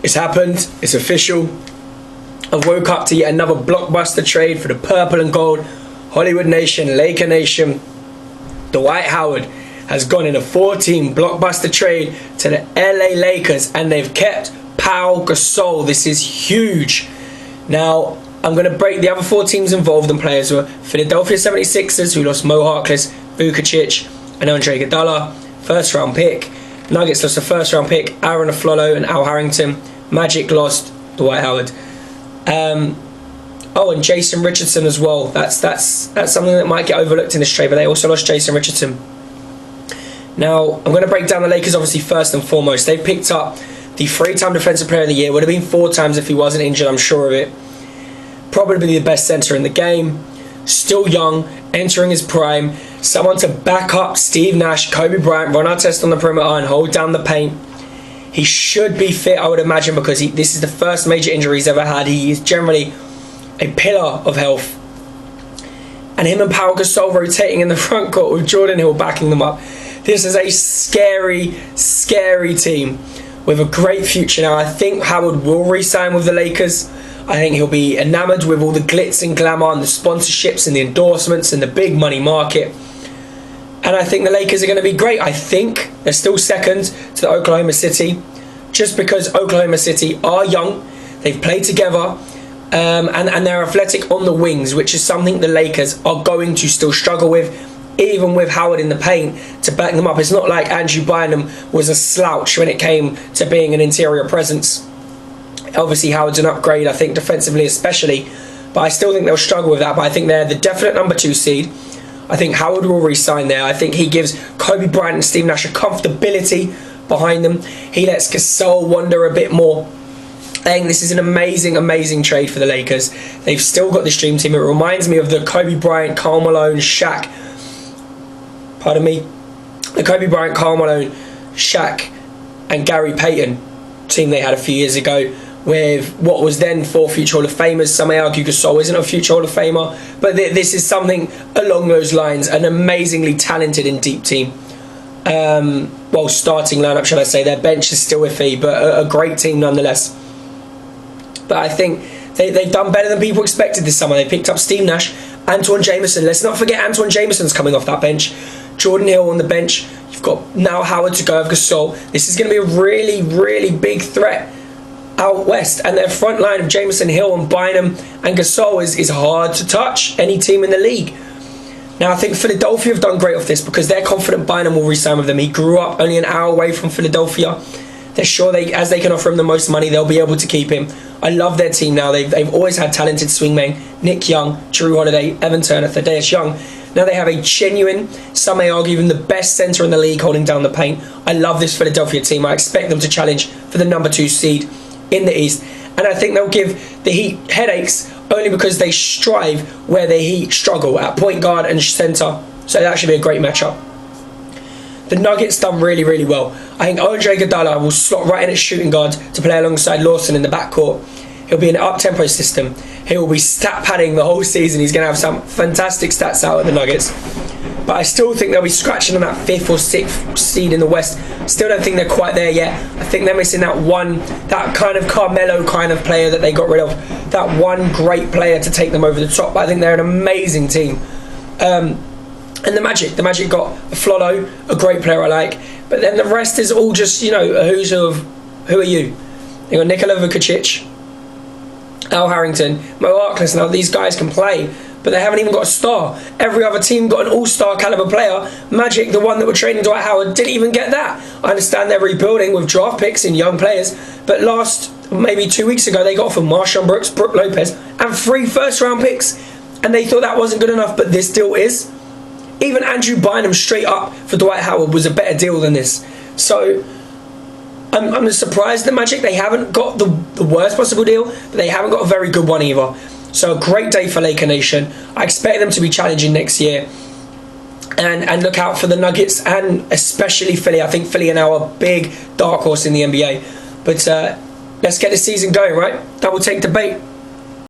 It's happened. It's official. I've woke up to yet another blockbuster trade for the purple and gold. Hollywood Nation, Laker Nation. Dwight Howard has gone in a 4-team blockbuster trade to the LA Lakers, and they've kept Pau Gasol. This is huge. Now, I'm going to break the other 4 teams involved, and players were Philadelphia 76ers, who lost Mo Harkless, Vukecic, and Iguodala, first round pick. Nuggets lost a first round pick, Aaron Afflalo and Harrington. Magic lost Dwight Howard. And Jason Richardson as well. That's something that might get overlooked in this trade, but they also lost Jason Richardson. Now, I'm going to break down the Lakers obviously first and foremost. They've picked up the 3-time Defensive Player of the Year. Would have been 4 times if he wasn't injured, I'm sure of it. Probably the best center in the game. Still young, entering his prime. Someone to back up Steve Nash, Kobe Bryant, run our test on the perimeter and hold down the paint. He should be fit, I would imagine, because this is the first major injury he's ever had. He is generally a pillar of health. And him and Pau Gasol rotating in the front court with Jordan Hill backing them up. This is a scary, scary team with a great future. Now, I think Howard will re-sign with the Lakers. I think he'll be enamoured with all the glitz and glamour and the sponsorships and the endorsements and the big money market. And I think the Lakers are going to be great. I think they're still second to the Oklahoma City, just because Oklahoma City are young, they've played together, and they're athletic on the wings, which is something the Lakers are going to still struggle with, even with Howard in the paint to back them up. It's not like Andrew Bynum was a slouch when it came to being an interior presence. Obviously, Howard's an upgrade, I think, defensively especially, but I still think they'll struggle with that. But I think they're the definite number 2 seed. I think Howard will re-sign there. I think he gives Kobe Bryant and Steve Nash a comfortability behind them. He lets Gasol wander a bit more. I think this is an amazing, amazing trade for the Lakers. They've still got this dream team. It reminds me of the Kobe Bryant, Karl Malone, Shaq. Pardon me. The Kobe Bryant, Karl Malone, Shaq, and Gary Payton team they had a few years ago, with what was then 4 future Hall of Famers. Some may argue Gasol isn't a future Hall of Famer, but this is something along those lines. An amazingly talented and deep team. Starting lineup, should I say. Their bench is still iffy, but a great team nonetheless. But I think they've done better than people expected this summer. They picked up Steve Nash, Antoine Jameson. Let's not forget Antoine Jameson's coming off that bench. Jordan Hill on the bench. You've got now Howard to go with Gasol. This is going to be a really, really big threat out west, and their front line of Jameson, Hill and Bynum and Gasol is hard to touch any team in the league. Now, I think Philadelphia have done great off this because they're confident Bynum will re-sign with them. He grew up only an hour away from Philadelphia. They're sure as they can offer him the most money, they'll be able to keep him. I love their team now. They've always had talented swingmen. Nick Young, Drew Holiday, Evan Turner, Thaddeus Young. Now they have a genuine, some may argue even the best centre in the league holding down the paint. I love this Philadelphia team. I expect them to challenge for the number 2 seed in the East, and I think they'll give the Heat headaches only because they strive where the Heat struggle at point guard and centre. So that should be a great matchup. The Nuggets done really, really well. I think Andre Iguodala will slot right in at shooting guard to play alongside Lawson in the backcourt. He'll be in an up-tempo system. He will be stat padding the whole season. He's going to have some fantastic stats out of the Nuggets. But I still think they'll be scratching on that 5th or 6th seed in the West. Still don't think they're quite there yet. I think they're missing that kind of Carmelo kind of player that they got rid of. That one great player to take them over the top. But I think they're an amazing team. And the Magic got Afflalo, a great player I like. But then the rest is all just, a who's who of who are you? You got Nikola Vukecic, Al Harrington, Mo Harkless. Now these guys can play, but they haven't even got a star. Every other team got an all-star caliber player. Magic, the one that were trading Dwight Howard, didn't even get that. I understand they're rebuilding with draft picks and young players, but maybe 2 weeks ago, they got from Marshawn Brooks, Brook Lopez, and 3 first-round picks, and they thought that wasn't good enough, but this deal is. Even Andrew Bynum straight up for Dwight Howard was a better deal than this. So I'm surprised the Magic, they haven't got the worst possible deal, but they haven't got a very good one either. So a great day for Laker Nation. I expect them to be challenging next year. And look out for the Nuggets and especially Philly. I think Philly are now a big dark horse in the NBA. But let's get the season going, right? Double take debate.